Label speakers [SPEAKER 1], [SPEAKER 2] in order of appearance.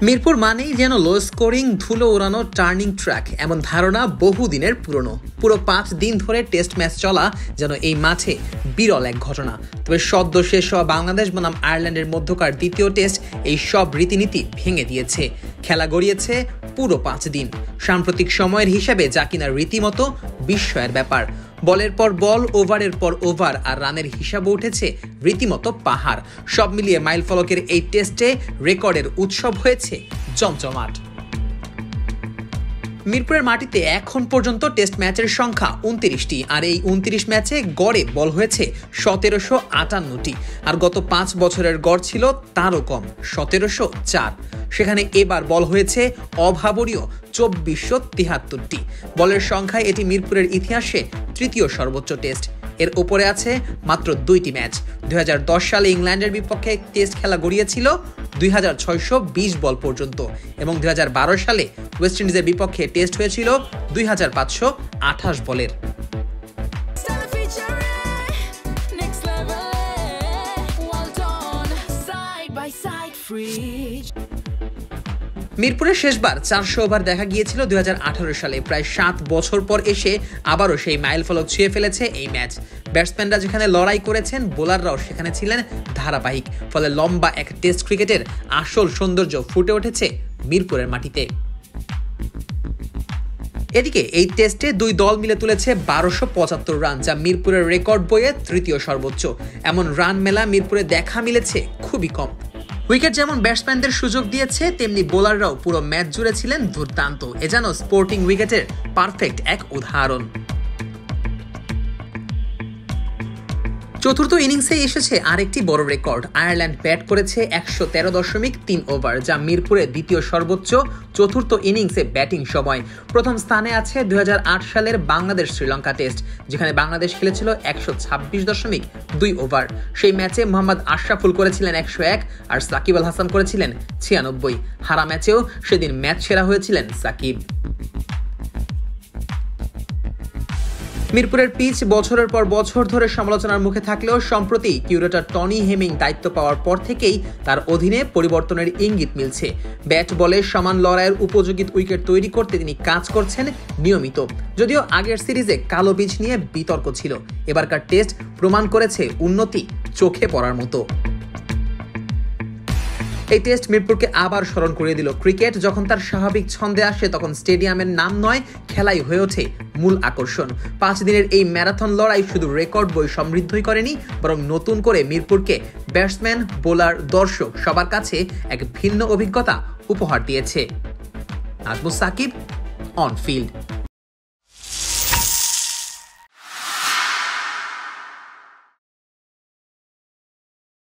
[SPEAKER 1] মিরপুর মানেই যেন low scoring, ধুলো ওড়ানো টার্নিং ট্র্যাক, এমন ধারণা বহুদিনের পুরনো। পুরো 5 দিন ধরে টেস্ট ম্যাচ চলা যেন এই মাঠে বিরল এক ঘটনা। তবে সদ্য শেষ হওয়া বাংলাদেশ বনাম আয়ারল্যান্ডের মধ্যকার দ্বিতীয় টেস্ট এই সব রীতিনীতি ভেঙে দিয়েছে। খেলা গড়িয়েছে পুরো 5 দিন। সাম্প্রতিক সময়ের হিসেবে যা কিনা রীতিমতো বিস্ময়ের ব্যাপার। বলের পর বল, ওভারের পর ওভার, আর রানের হিসাবও উঠেছে রীতিমতো পাহাড়। সব মিলিয়ে মাইলফলকের এই টেস্টে রেকর্ডের উৎসব হয়েছে জমজমাট। মিরপুরের মাটিতে এখন পর্যন্ত টেস্ট ম্যাচের সংখ্যা 29টি, আর এই 29 ম্যাচে গড়ে বল হয়েছে 1758টি, আর গত 5 বছরের গড় ছিল তারও কম, 1704। সেখানে এবার বল হয়েছে অভাবনীয় 2473টি। বলের সংখ্যায় এটি মিরপুরের ইতিহাসে তৃতীয় সর্বোচ্চ টেস্ট। এর উপরে আছে মাত্র 2টি ম্যাচ। 2010 সালে ইংল্যান্ডের বিপক্ষে টেস্ট খেলা গড়িয়েছিল 2620 বল পর্যন্ত, এবং 2012 সালে ওয়েস্ট ইন্ডিজের বিপক্ষে টেস্ট হয়েছিল 2528 বলের। মিরপুরের শেষবার 400 ওভার দেখা গিয়েছিল 2018 সালে। প্রায় 7 বছর পর এসে আবারও সেই মাইলফলক ছুঁয়ে ফেলেছে এই ম্যাচ। ব্যাটসম্যানরা যেখানে লড়াই করেছেন, বোলাররাও সেখানে ছিলেন ধারাবাহিক। ফলে লম্বা এক টেস্ট ক্রিকেটের আসল সৌন্দর্য ফুটে উঠেছে মিরপুরের মাটিতে। এদিকে এই টেস্টে দুই দল মিলে তুলেছে 1275 রান, যা মিরপুরের রেকর্ড বইয়ে তৃতীয় সর্বোচ্চ। এমন রান মেলা মিরপুরে দেখা মিলেছে খুবই কম। উইকেট যেমন ব্যাটসম্যানদের সুযোগ দিয়েছে, তেমনি বোলাররাও পুরো ম্যাচ জুড়ে ছিলেন দুর্দান্ত। এ যেন স্পোর্টিং উইকেটের পারফেক্ট এক উদাহরণ। চতুর্থ ইনিংসে এসেছে আরেকটি বড় রেকর্ড। আয়ারল্যান্ড ব্যাট করেছে 113.3 ওভার, যা মিরপুরের দ্বিতীয় সর্বোচ্চ চতুর্থ ইনিংসে ব্যাটিং সময়। প্রথম স্থানে আছে 2008 সালের বাংলাদেশ শ্রীলঙ্কা টেস্ট, যেখানে বাংলাদেশ খেলেছিল 126.2 ওভার। সেই ম্যাচে মোহাম্মদ আশরাফুল করেছিলেন 101 আর সাকিব আল হাসান করেছিলেন 96। হারা ম্যাচেও সেদিন ম্যাচ সেরা হয়েছিলেন সাকিব। মিরপুরের পিচ বছরের পর বছর ধরে সমালোচনার মুখে থাকলেও সম্প্রতি কিউরেটর টনি হেমিং দায়িত্ব পাওয়ার পর থেকেই তার অধীনে পরিবর্তনের ইঙ্গিত মিলছে। ব্যাট বলে সমান লড়াইয়ের উপযোগী উইকেট তৈরি করতে তিনি কাজ করছেন নিয়মিত। যদিও আগের সিরিজে কালো পিচ নিয়ে বিতর্ক ছিল, এবারকার টেস্ট প্রমাণ করেছে উন্নতি চোখে পড়ার মতো। এই টেস্ট মিরপুরকে আবার স্মরণ করিয়ে দিল, ক্রিকেট যখন তার স্বাভাবিক ছন্দে আসে তখন স্টেডিয়ামের নাম নয়, খেলাই হয়ে ওঠে মূল আকর্ষণ। 5 দিনের এই ম্যারাথন লড়াই শুধু রেকর্ড বই সমৃদ্ধই করেনি, বরং নতুন করে মিরপুরকে ব্যাটসম্যান, বোলার, দর্শক সবার কাছে এক ভিন্ন অভিজ্ঞতা উপহার দিয়েছে। আজমুস সাকিব, অন ফিল্ড।